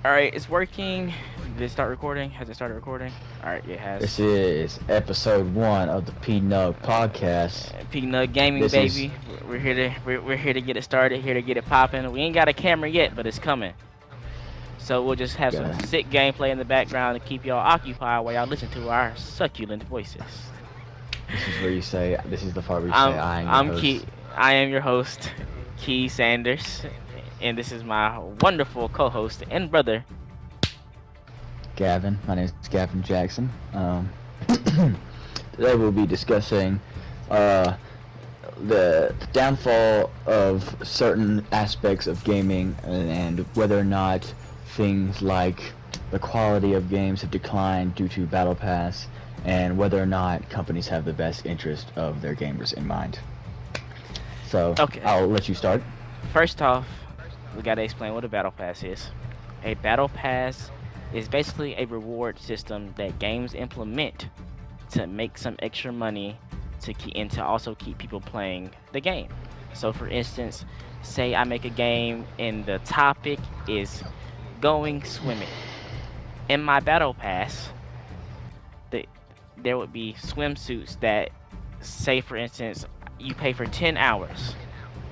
All right, it's working. Did it start recording? Has it started recording? All right, it has. This is episode 1 of the P-Nug podcast. Peanut Gaming, This is baby. We're here to get it started. Here to get it popping. We ain't got a camera yet, but it's coming. So we'll just have some gonna. sick gameplay in the background to keep y'all occupied while y'all listen to our succulent voices. This is where you say. This is the part where you say, "I am your I'm host." Key. I am your host, Key Sanders, and this is my wonderful co-host and brother. Gavin. My name is Gavin Jackson. Today we'll be discussing the downfall of certain aspects of gaming and whether or not things like the quality of games have declined due to Battle Pass, and whether or not companies have the best interest of their gamers in mind. So, Okay. I'll let you start. First off, we gotta explain what a battle pass is. A battle pass is basically a reward system that games implement to make some extra money and to also keep people playing the game. So for instance, say I make a game and the topic is going swimming. In my battle pass, there would be swimsuits that, say for instance, you pay for 10 hours.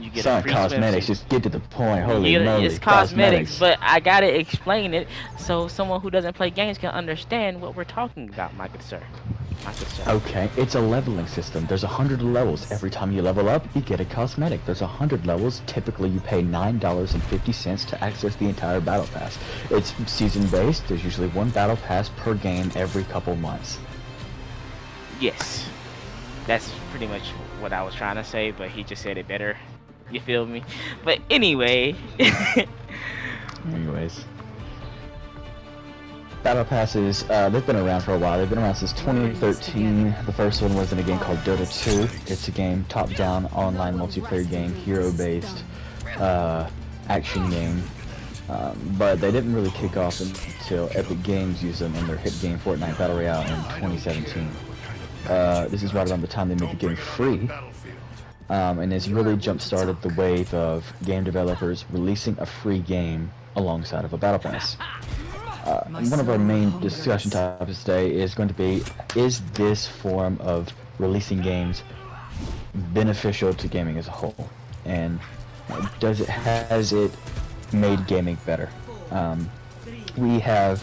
You get It's a not free cosmetics, swimsuit. just get to the point. Holy moly. It's cosmetics, but I gotta explain it so someone who doesn't play games can understand what we're talking about, my good sir. My good sir. Okay, it's a leveling system. There's 100 levels. Every time you level up, you get a cosmetic. There's 100 levels. Typically, you pay $9.50 to access the entire battle pass. It's season-based. There's usually one battle pass per game every couple months. Yes, that's pretty much what I was trying to say, but he just said it better. You feel me? But anyway. Anyways. Battle passes, they've been around for a while. They've been around since 2013. The first one was in a game called Dota 2. It's a game, top-down, online multiplayer game, hero-based, action game. But they didn't really kick off until Epic Games used them in their hit game Fortnite Battle Royale in 2017. This is right around the time they made the game free. And it's really jump-started the wave of game developers releasing a free game alongside of a battle pass. One of our main discussion topics today is going to be, is this form of releasing games beneficial to gaming as a whole? And has it made gaming better? We have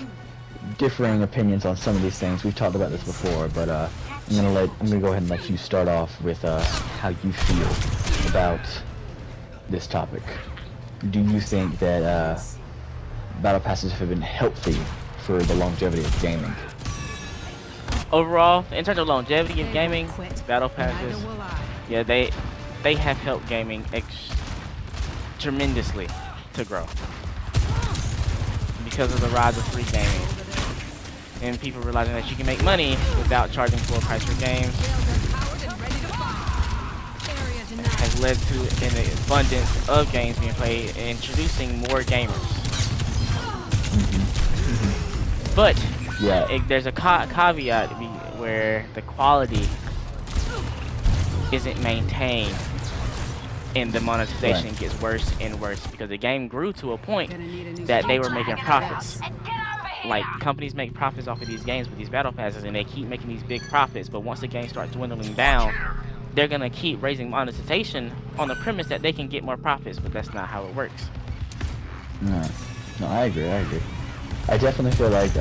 differing opinions on some of these things. We've talked about this before, but I'm gonna go ahead and let you start off with how you feel about this topic. Do you think that battle passes have been healthy for the longevity of gaming? Overall, in terms of longevity of gaming, battle passes, yeah, they have helped gaming tremendously to grow because of the rise of free gaming and people realizing that you can make money without charging full price for games. Has led to an abundance of games being played and introducing more gamers. But Yeah. there's a caveat where the quality isn't maintained and the monetization gets worse and worse because the game grew to a point that they were making profits. Like, companies make profits off of these games with these battle passes and they keep making these big profits, but once the game starts dwindling down, they're gonna keep raising monetization on the premise that they can get more profits, but that's not how it works. No, I agree. I definitely feel like,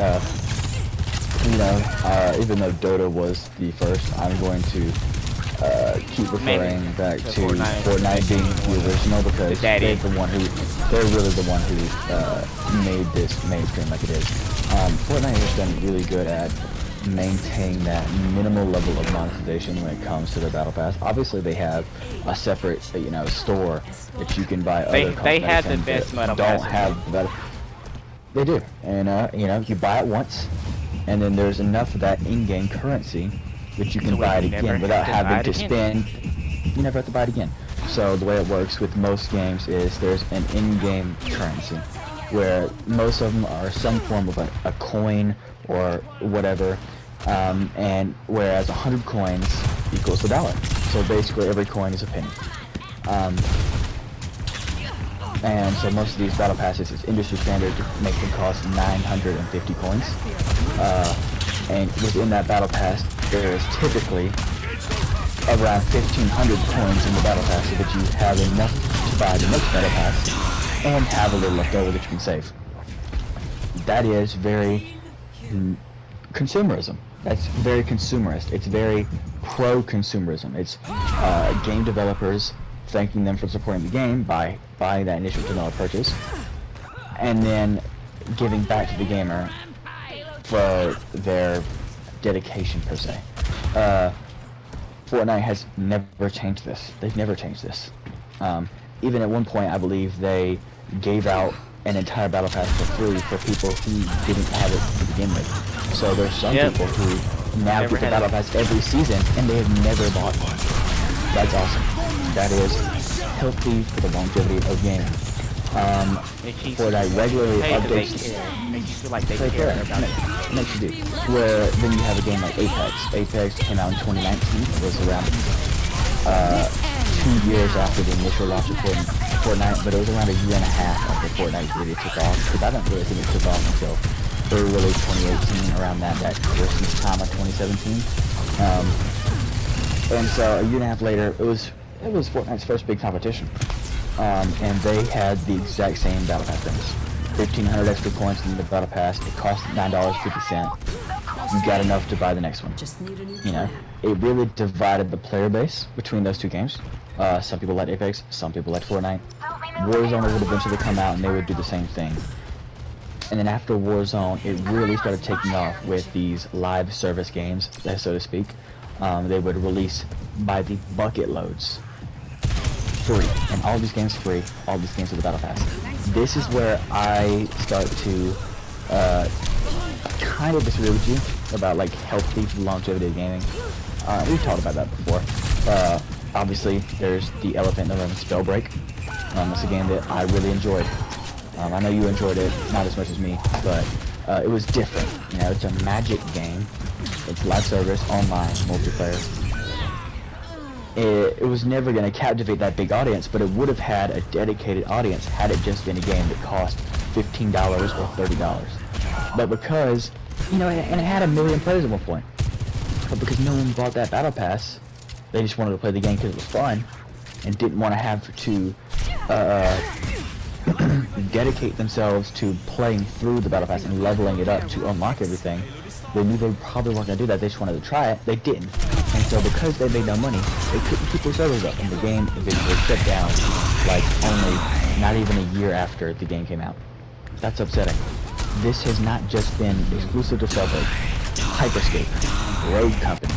even though Dota was the first, I'm going to keep referring back to Fortnite being the original because they're really the one who made this mainstream like it is. Fortnite has done really good at maintaining that minimal level of monetization when it comes to their battle pass. Obviously, they have a separate, store that you can buy other cosmetics. They have the best battle pass. Don't have better. They do, and you buy it once, and then there's enough of that in-game currency that you can buy it again without having to spend. You never have to buy it again. So the way it works with most games is there's an in-game currency, where most of them are some form of a coin or whatever, and whereas 100 coins equals $1. So basically every coin is a penny. And so most of these battle passes, it's industry standard to make them cost 950 coins. And within that battle pass, there is typically around 1,500 coins in the battle pass so that you have enough to buy the next battle pass and have a little left over that you can save. That is very consumerism. That's very consumerist. It's very pro-consumerism. It's game developers thanking them for supporting the game by buying that initial $10 purchase, and then giving back to the gamer for their dedication per se. Fortnite has never changed this. They've never changed this. Even at one point, I believe they gave out an entire battle pass for free for people who didn't have it to begin with. So there's some people who now get the battle pass every season and they have never bought one. That's awesome. That is healthy for the longevity of gaming. Fortnite regularly updates. Makes you feel like they care about it. Makes you do. Where then you have a game like Apex. Apex came out in 2019. It was around 2 years after the initial launch of Fortnite, but it was around a year and a half after Fortnite really took off. Because I don't really think it took off until early 2018, around that Christmas time of 2017. And so a year and a half later, it was Fortnite's first big competition. And they had the exact same battle pass premise. 1,500 extra points in the battle pass. It cost $9.50. You got enough to buy the next one. You know, it really divided the player base between those two games. Some people liked Apex, some people liked Fortnite. Warzone would eventually come out and they would do the same thing. And then after Warzone, it really started taking off with these live service games, so to speak. They would release by the bucket loads. Free. And all these games free, all these games with the battle pass. This is where I start to kind of disagree with you about like healthy longevity of gaming. We've talked about that before. Obviously, there's the elephant in the room, Spellbreak. It's a game that I really enjoyed. I know you enjoyed it, not as much as me, but it was different. You know, it's a magic game. It's live service, online, multiplayer. It was never going to captivate that big audience, but it would have had a dedicated audience had it just been a game that cost $15 or $30. But because, you know, and it had 1 million players at one point, but because no one bought that battle pass, they just wanted to play the game because it was fun, and didn't want to have to dedicate themselves to playing through the battle pass and leveling it up to unlock everything. They knew they probably weren't going to do that. They just wanted to try it. They didn't. And so because they made no money, they couldn't keep their servers up. And the game eventually shut down, like, only not even a year after the game came out. That's upsetting. This has not just been exclusive to Spellbreak. Hyperscape, Rogue Company,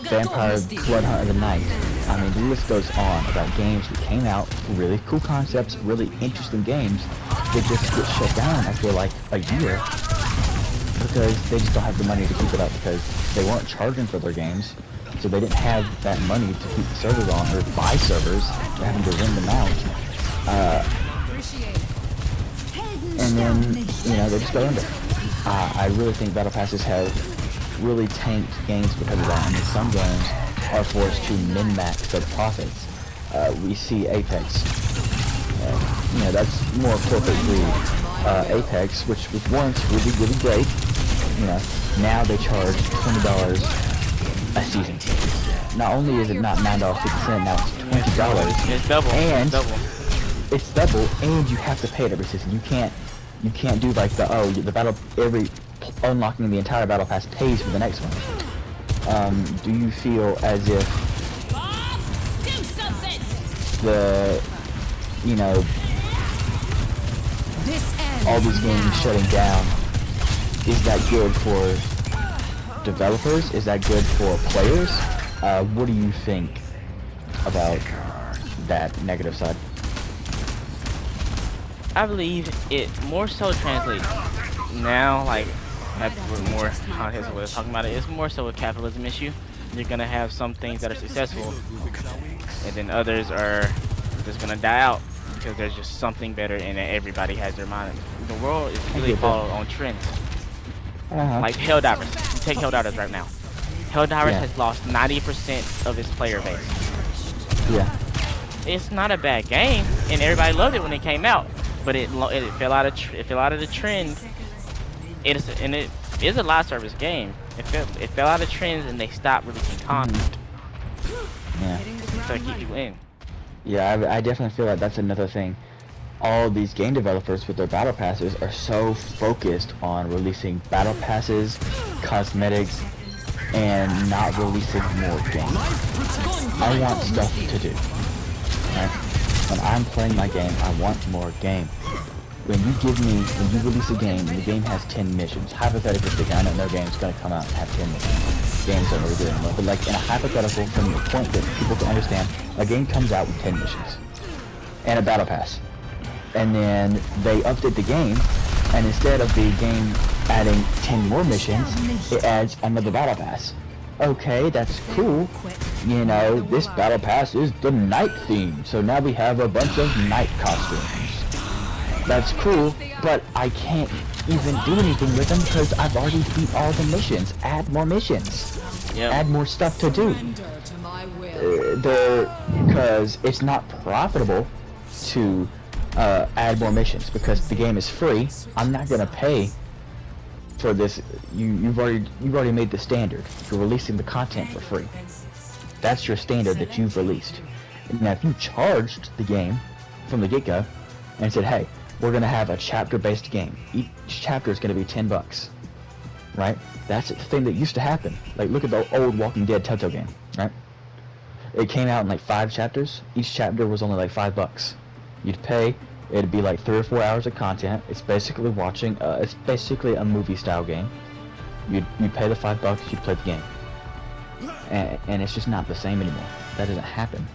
Vampire Blood Hunt of the Night. I mean, the list goes on about games that came out, really cool concepts, really interesting games that just get shut down after, like, a year. Because they just don't have the money to keep it up, because they weren't charging for their games, so they didn't have that money to keep the servers on, or buy servers, they're having to rent them out. And then, you know, they just go under. I really think battle passes have really tanked games because of that, and some games are forced to min-max their profits. We see Apex. You know, that's more corporate greed. Apex, which was once really, really great, you know, now they charge $20 a season. Not only is it not $9.50, now it's $20. It's double. And it's double. It's double, and you have to pay it every season. You can't do like the battle, every unlocking the entire battle pass pays for the next one. Do you feel as if the, you know, all these games shutting down, is that good for developers? Is that good for players? What do you think about that negative side? I believe it more so translates now, like, with more context of what we're talking about, it's more so a capitalism issue. You're gonna have some things that are successful, and then others are just gonna die out because there's just something better, and everybody has their mind. The world is really followed on trends. Like Helldivers. You take Helldivers right now. Helldivers has lost 90% of its player base. Yeah. it's not a bad game, and everybody loved it when it came out. But it fell out of it fell out of the trend. It is a live service game. It fell out of trends, and they stopped releasing content Yeah. to keep you in. Yeah, I definitely feel like that's another thing. All these game developers with their battle passes are so focused on releasing battle passes, cosmetics, and not releasing more games. I want stuff to do. Right? When I'm playing my game, I want more game. When you release a game and the game has 10 missions, hypothetically speaking, I know no game's gonna come out and have 10 missions. Games don't really do it anymore, but like in a hypothetical, from the point that people can understand, a game comes out with 10 missions and a battle pass. And then they update the game, and instead of the game adding 10 more missions, it adds another battle pass. Okay, that's cool. You know, this battle pass is the night theme, so now we have a bunch of night costumes. That's cool, but I can't even do anything with them because I've already beat all the missions. Add more missions. Yep. Add more stuff to do. Because it's not profitable to add more missions because the game is free. I'm not gonna pay for this. You've already made the standard. You're releasing the content for free. That's your standard that you've released. Now, if you charged the game from the get-go and said, "Hey, we're gonna have a chapter-based game. Each chapter is gonna be $10, right?" That's the thing that used to happen. Like, look at the old Walking Dead Telltale game, right? It came out in like 5 chapters. Each chapter was only like $5. You'd pay. It'd be like 3 or 4 hours of content. It's basically watching. It's basically a movie-style game. You'd pay the $5. You'd play the game, and it's just not the same anymore. That doesn't happen.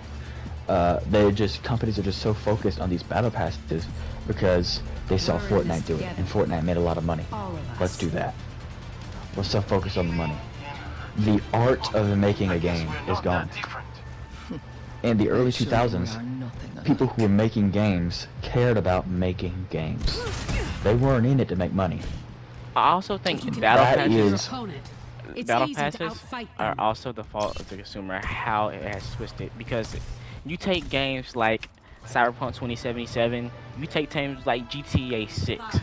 Companies are just so focused on these battle passes because they saw Fortnite do it, and Fortnite made a lot of money. Let's do that. We're so focused on the money. The art of making a game is gone. In the early 2000s, people who were making games cared about making games. They weren't in it to make money. I also think battle passes Battle are also the fault of the consumer, how it has twisted. Because you take games like Cyberpunk 2077, you take games like GTA 6.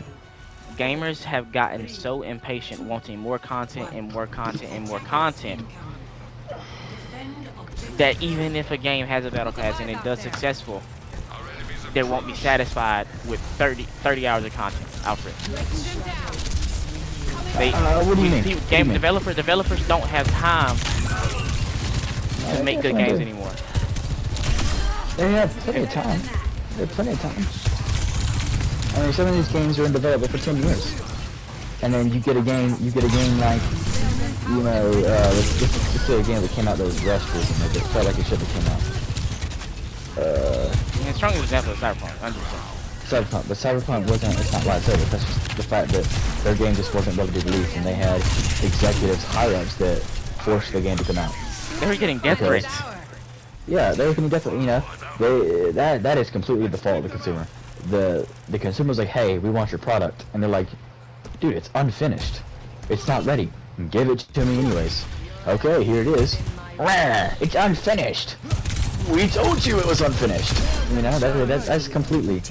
Gamers have gotten so impatient, wanting more content and more content and more content, that even if a game has a battle pass and it does successful, they won't be satisfied with 30 hours of content. Alfred. What do you mean? Game developers don't have time to make good games anymore. They have plenty of time. They have plenty of time. I mean, some of these games are in development for 10 years, and then you get a game like, you know, let's say a game that came out that was rushed or something. It felt like it should have came out. The strongest example is Cyberpunk, 100%. Cyberpunk, but Cyberpunk it's not live service. That's just the fact that their game just wasn't able to be released, and they had executives, higher-ups that forced the game to come out. They were getting death threats. Yeah, they were getting death threats. You know, that is completely the fault of the consumer. The consumer's like, "Hey, we want your product," and they're like, "Dude, it's unfinished. It's not ready. Give it to me anyways." "Okay, here it is." "Rah, it's unfinished. We told you it was unfinished." You know, that's completely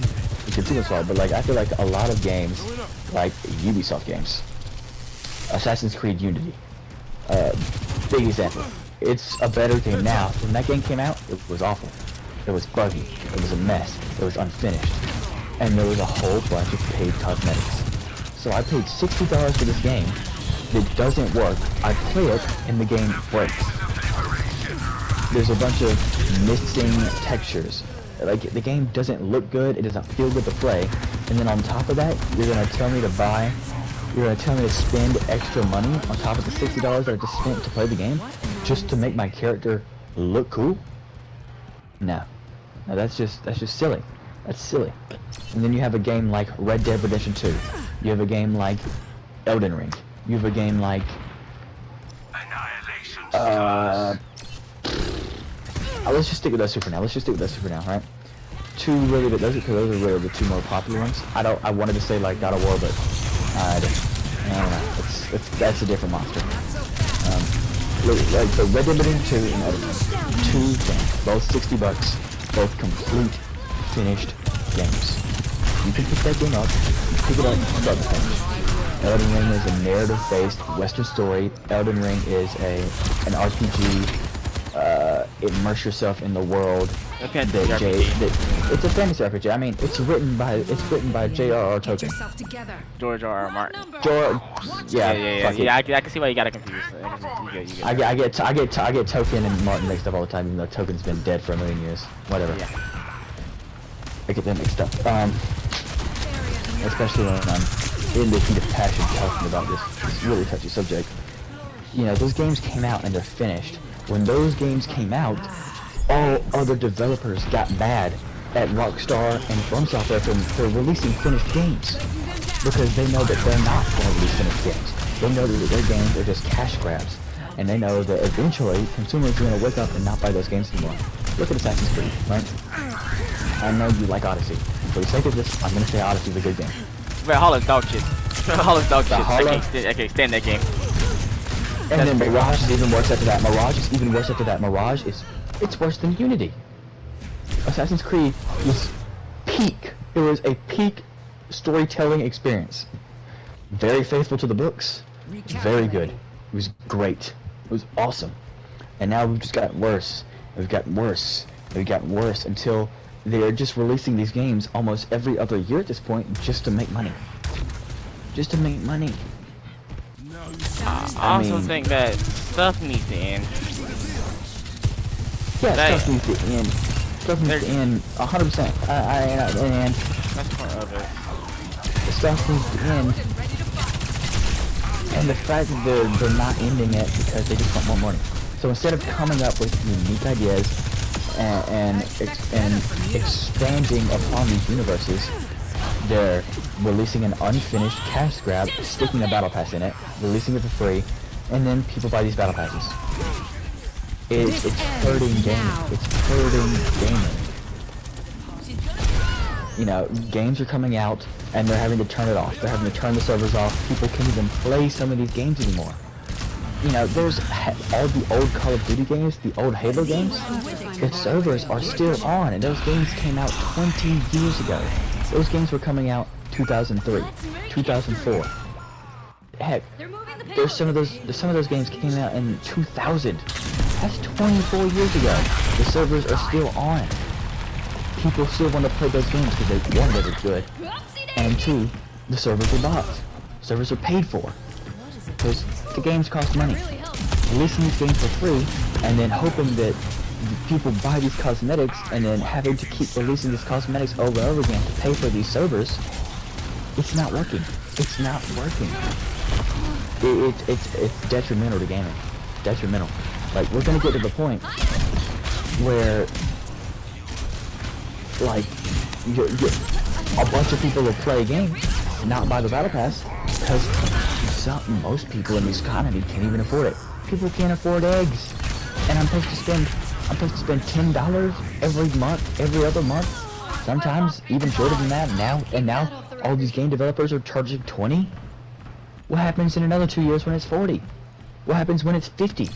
the consumer's fault. But like, I feel like a lot of games, like Ubisoft games, Assassin's Creed Unity, big example. It's a better game now. When that game came out, it was awful. It was buggy. It was a mess. It was unfinished. And there was a whole bunch of paid cosmetics. So I paid $60 for this game. It doesn't work. I play it, and the game breaks. There's a bunch of missing textures. Like, the game doesn't look good. It doesn't feel good to play. And then on top of that, you're gonna tell me to spend extra money on top of the $60 that I just spent to play the game, just to make my character look cool? No, that's just silly. That's silly. And then you have a game like Red Dead Redemption 2. You have a game like Elden Ring. You have a game like let's just stick with those two for now. Right? Those are really the two more popular ones. I wanted to say like God of War, but I don't know. That's a different monster. Like the Red Dead Redemption 2 and Elden Ring. 2 games, both $60. both complete, finished games. You can pick that game up, pick it up, and start the thing. Elden Ring is a narrative-based Western story. Elden Ring is an RPG. Immerse yourself in the world. Okay, It's a fantasy RPG. I mean, it's written by J.R.R. Tolkien. George R.R. Martin. Yeah. I can see why you got it confused. You I get Tolkien and Martin mixed up all the time, even though Tolkien's been dead for a million years. Whatever. Yeah. I get them mixed up. Especially when I'm in the heat of passion talking about this really touchy subject. You know, those games came out and they're finished. When those games came out, all other developers got mad at Rockstar and From Software for releasing finished games. Because they know that they're not going to release finished games. They know that their games are just cash grabs. And they know that eventually consumers are going to wake up and not buy those games anymore. Look at Assassin's Creed, right? I know you like Odyssey. For the sake of this, I'm going to say Odyssey's a good game. Wait, Holland's dog shit. Holland's dog shit. I can't stand that game. And then Mirage is even worse after that. Mirage is it's worse than Unity. Assassin's Creed was peak. It was a peak storytelling experience. Very faithful to the books. Very good. It was great. It was awesome. And now we've just gotten worse. We've gotten worse. We've gotten worse until they're just releasing these games almost every other year at this point just to make money. Just to make money. I also think that stuff needs to end. Yeah, stuff needs to end. Stuff needs to end 100%. And That's part of it. the stuff needs to end. And the fact that they're not ending it because they just want more money. So instead of coming up with unique ideas and expanding upon these universes, they're releasing an unfinished cash grab, sticking a battle pass in it, releasing it for free, and then people buy these battle passes. It's hurting gaming. It's hurting gaming. You know, games are coming out and they're having to turn it off. They're having to turn the servers off. People can't even play some of these games anymore. You know, there's all the old Call of Duty games, the old Halo games. The servers are still on, and those games came out 20 years ago. Those games were coming out 2003, 2004. Heck, there's some of those games came out in 2000. That's 24 years ago. The servers are still on. People still want to play those games because they, one, they're good, and two, the servers are bought. Servers are paid for. Because the games cost money. Releasing these games for free, and then hoping that people buy these cosmetics, and then having to keep releasing these cosmetics over and over again to pay for these servers, it's not working. It's not working. It's detrimental to gaming. Detrimental. Like, we're gonna get to the point where, like, a bunch of people will play a game, not buy the battle pass, because most people in this economy can't even afford it. People can't afford eggs, and I'm supposed to spend $10 every month, every other month, sometimes even shorter than that. Now all these game developers are charging 20. What happens in another 2 years when it's 40? What happens when it's 50?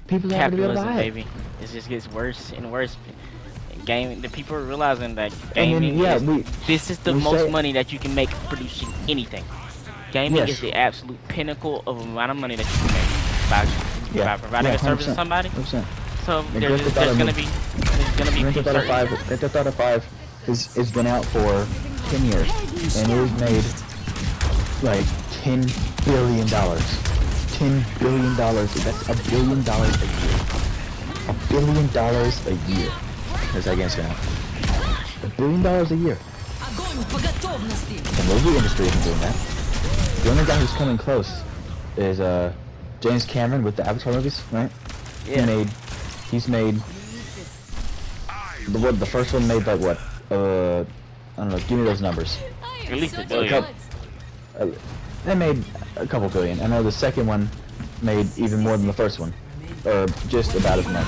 People are going to be able to buy it. Baby. It just gets worse and worse. The people are realizing that gaming this is the most money that you can make producing anything. Gaming is the absolute pinnacle of the amount of money that you can make by providing a service to somebody. 100%. So there's gonna be Grand Theft Auto 5 has been out for 10 years, and it has made like $10 billion. $10 billion. That's $1 billion a year. $1 billion a year. That's that game's been out. $1 billion a year. The movie industry isn't doing that. The only guy who's coming close is James Cameron with the Avatar movies, right? Yeah. He's made the first one made like what? I don't know. Give me those numbers. At least $1 billion. They made a couple billion. I know the second one made even more than the first one, or just about as much.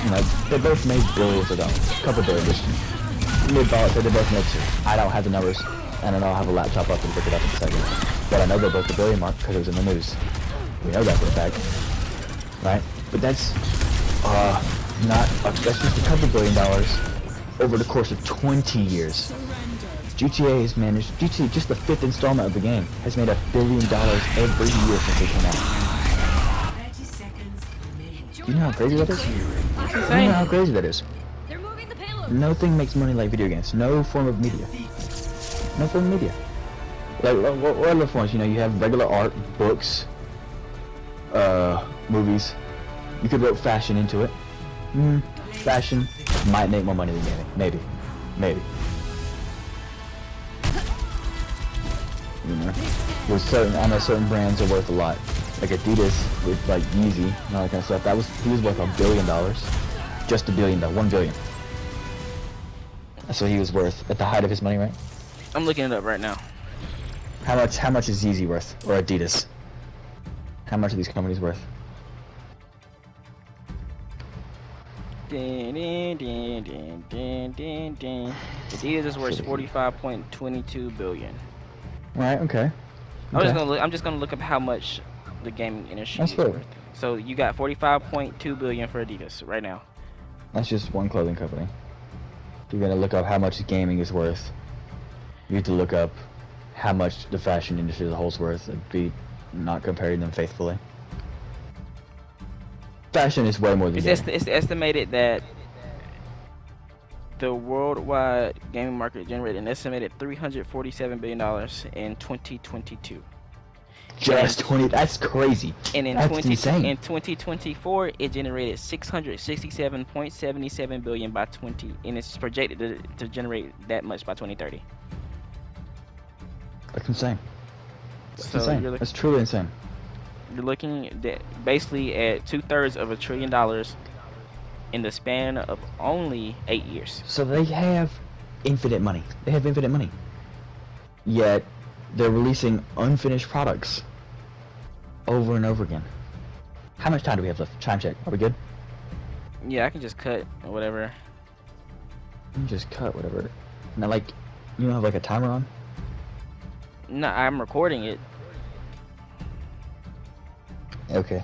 You know, they both made billions of dollars, a couple billion. They both made two. I don't have the numbers, and I don't have a laptop up and look it up in a second. But I know they're both the billion mark because it was in the news. We know that for a fact, right? But that's Not that's just a couple $1 billion over the course of 20 years. GTA has managed. GTA, just the 5th installment of the game, has made $1 billion every year since it came out. Do you know how crazy that is? Do you know how crazy that is? They're moving the payload. Nothing makes money like video games. No form of media. No form of media. Like what other forms? You know, you have regular art, books, movies. You could wrote fashion into it. Fashion might make more money than gaming. Maybe. You know, with certain, I know certain brands are worth a lot. Like Adidas with like Yeezy and all that kind of stuff. He was worth $1 billion. Just $1 billion, $1 billion. That's what he was worth at the height of his money, right? I'm looking it up right now. How much is Yeezy worth, or Adidas? How much are these companies worth? Adidas is worth 45.22 billion. Right. Okay. I'm just gonna look up how much the gaming industry is worth. So you got 45.2 billion for Adidas right now. That's just one clothing company. If you're gonna look up how much gaming is worth, you have to look up how much the fashion industry as a whole is worth and be not comparing them faithfully. Fashion is way more than gaming. It's estimated that the worldwide gaming market generated an estimated $347 billion in 2022. Just 20, that's crazy. And in That's insane. in 2024, it generated 667.77 billion by 20, and it's projected to generate that much by 2030. That's insane. That's So insane. That's truly insane. You're looking at basically at $2/3 of $1 trillion in the span of only 8 years. So they have infinite money. They have infinite money. Yet they're releasing unfinished products over and over again. How much time do we have left? Time check. Are we good? Yeah, I can just cut or whatever. You can just cut whatever. Now, like, you don't have like a timer on? No, I'm recording it. Okay.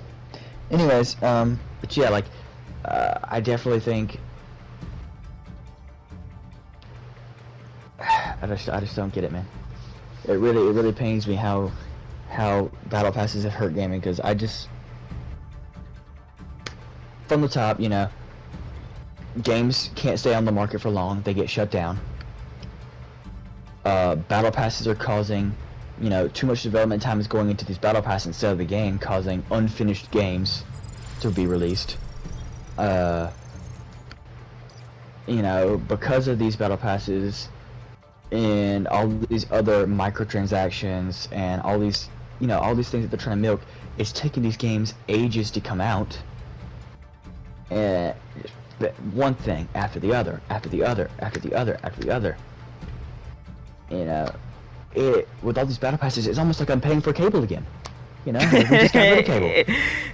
Anyways, but yeah, like, I definitely think I just don't get it, man. It really pains me how battle passes have hurt gaming, because I just, from the top, you know, games can't stay on the market for long. They get shut down. Battle passes are causing, you know, too much development time is going into these battle passes instead of the game, causing unfinished games to be released. You know, because of these battle passes and all these other microtransactions and all these, you know, all these things that they're trying to milk, it's taking these games ages to come out. And one thing after the other, after the other, after the other, after the other. You know, with all these battle passes, it's almost like I'm paying for cable again. You know, like we just got rid of cable.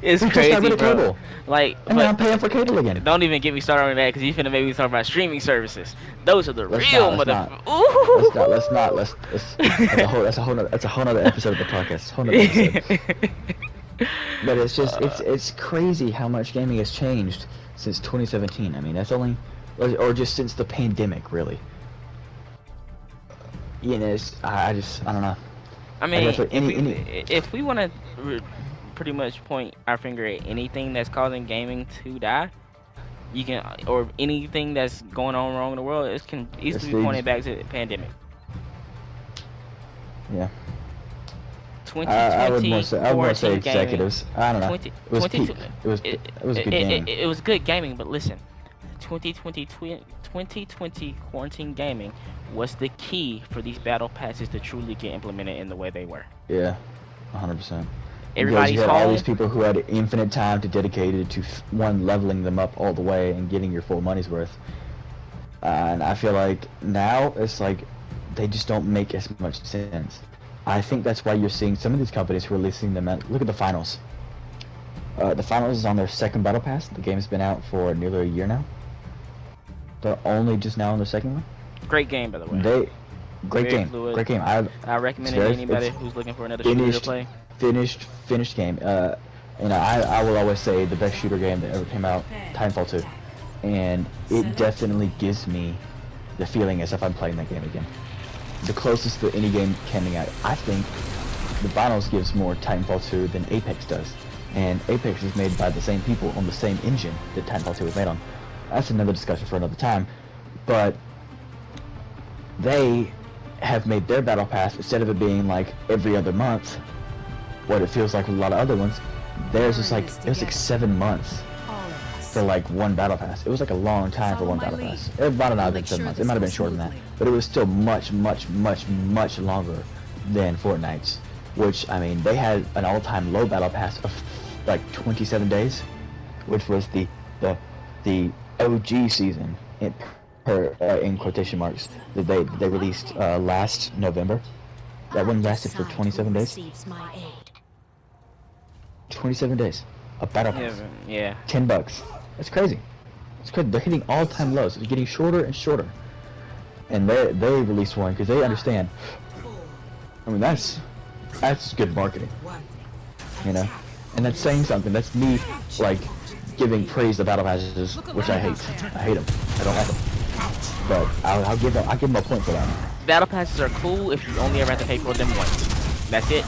It's we crazy, just got rid of bro. cable. Like, and now I'm paying for cable again. Don't even get me started on that, because you finna make me talk about streaming services. Those are the Let's real not, motherfuckers. let's not. That's a whole nother episode of the podcast. Whole nother episode. But it's just, it's crazy how much gaming has changed since 2017. I mean, that's only, or just since the pandemic, really. You know, I don't know. I mean, if we want to pretty much point our finger at anything that's causing gaming to die, you can, or anything that's going on wrong in the world, it can easily be pointed back to the pandemic. Yeah. 2020 I would more say executives. Gaming. I don't know. It was peak. It was good gaming. It was good gaming, but listen, 2020 quarantine gaming was the key for these battle passes to truly get implemented in the way they were. Yeah, 100%. Everybody's you had home. all these people who had infinite time to dedicate it to one, leveling them up all the way and getting your full money's worth. And I feel like now it's like they just don't make as much sense. I think that's why you're seeing some of these companies releasing them at, look at the finals. The finals is on their second battle pass. The game's been out for nearly a year now. They're only just now on the second one. Great game, by the way. Great game. Great game. I recommend it to anybody who's looking for another shooter to play. Finished game. You know, I will always say the best shooter game that ever came out, Titanfall 2. and it definitely gives me the feeling as if I'm playing that game again. The closest to any game coming out. I think the Finals gives more Titanfall 2 than Apex does. And Apex is made by the same people on the same engine that Titanfall 2 was made on. That's another discussion for another time. But they have made their Battle Pass, instead of it being like every other month, what it feels like with a lot of other ones, theirs is like, it was like 7 months for like one Battle Pass. It was like a long time for one Battle Pass. It might not have been 7 months. It might have been shorter than that. But it was still much, much, much, much longer than Fortnite's. Which, I mean, they had an all-time low Battle Pass of like 27 days, which was the OG season in quotation marks that they released last November. That one lasted for 27 days. 27 days. A Battle Pass. Yeah. $10. That's crazy. It's crazy. They're hitting all-time lows. They're getting shorter and shorter. And they released one because they understand. I mean, that's good marketing. You know? And that's saying something. That's me, like, giving praise to Battle Passes, which I hate. I hate them. I don't like them. But I'll give them a point for that. Battle passes are cool if you only ever have to pay for them once. That's it.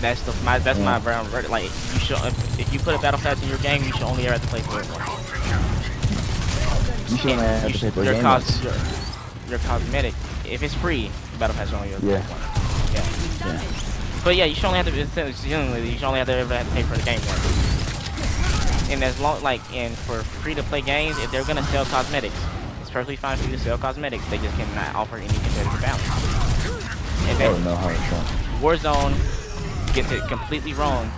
That's my brown verdict. Like, you should, if you put a battle pass in your game, you should only ever have to pay for it once. You should only have to pay for a game once. Your cosmetic, if it's free, battle pass is only once. Yeah. But yeah, you should only have to. You should only have to ever have to pay for the game once. And as long, like, and for free-to-play games, if they're gonna sell cosmetics, it's perfectly fine for you to sell cosmetics. They just cannot offer any competitive balance. And I don't know how it's done. Warzone gets it completely wrong,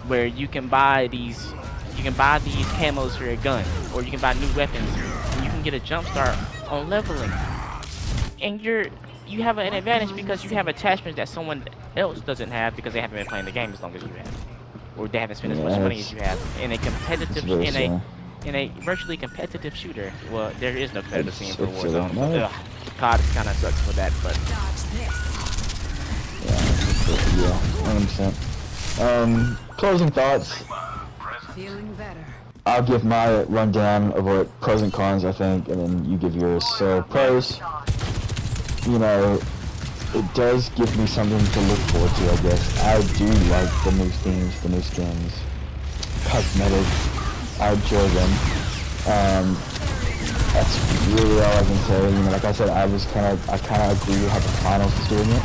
where you can buy these camos for your gun, or you can buy new weapons, and you can get a jump start on leveling, and you have an advantage because you have attachments that someone else doesn't have because they haven't been playing the game as long as you have, or they haven't spent as much money as you have. In a competitive, in a virtually competitive shooter, well, there is no competitive scene for Warzone. COD kind of sucks for that, but. Yeah, 100%. Closing thoughts. Feeling better. I'll give my rundown of what pros and cons I think, and then you give yours. So pros, you know, it does give me something to look forward to, I guess. I do like the new themes, the new skins, cosmetics. I enjoy them. That's really all I can say. You know, like I said, I kind of agree with how the finals is doing it.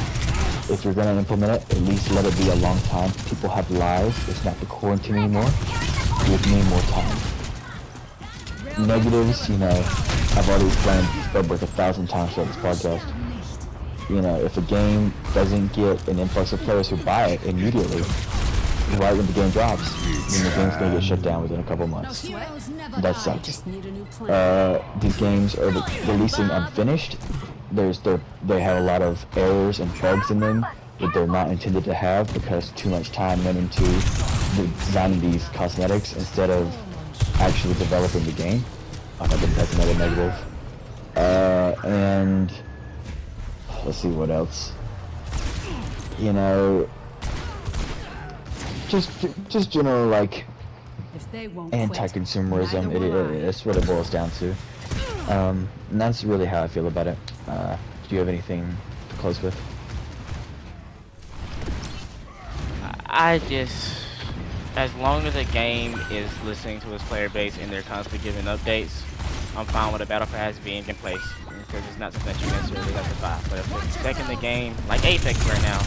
If you're going to implement it, at least let it be a long time. People have lives. It's not the quarantine anymore. Give me more time. Negatives, you know, I've already explained over 1,000 times throughout this podcast. You know, if a game doesn't get an influx of players who buy it immediately, right when the game drops, then the game's going to get shut down within a couple months. That sucks. These games are releasing unfinished. They have a lot of errors and bugs in them that they're not intended to have because too much time went into designing these cosmetics instead of actually developing the game. I think that's another negative. And let's see what else. You know, just general like anti-consumerism. It's what it boils down to. And that's really how I feel about it. Do you have anything to close with? I just, as long as a game is listening to its player base and they're constantly giving updates, I'm fine with a battle pass being in place because it's not something that you necessarily have to buy. But if it's second the game, like Apex right now,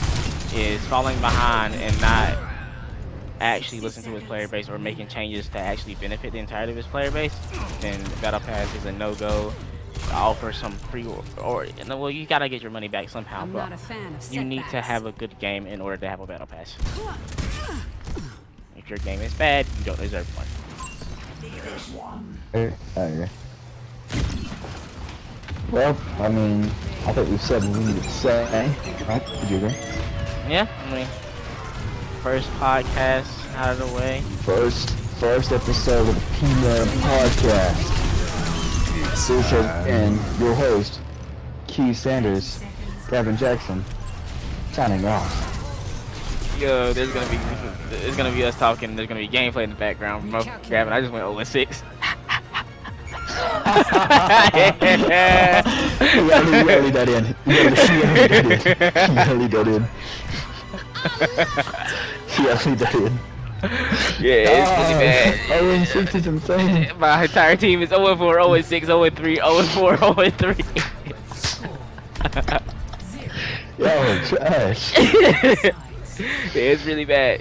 is falling behind and not actually listening to his player base or making changes to actually benefit the entirety of his player base, then the battle pass is a no-go. Offer some free or well, you gotta get your money back somehow, but you need to have a good game in order to have a battle pass. If your game is bad, you don't deserve one. Well, I mean, I think we've said what we needed to say, right? Would you agree? Yeah, I mean, first podcast out of the way. First episode of the PM podcast. This has been your host, Keith Sanders, Gavin Jackson, signing off. Yo, it's gonna be us talking. There's gonna be gameplay in the background. Gavin, I just went 0-6. You gotta leave that in. You gotta leave that in. You gotta leave that in. Yeah, it's really bad. 0 and 6 is insane. My entire team is 0 and 4, 0 and 6, 0 and 3, 0 and 4, 0 and 3. Yo, trash. Yeah, it's really bad.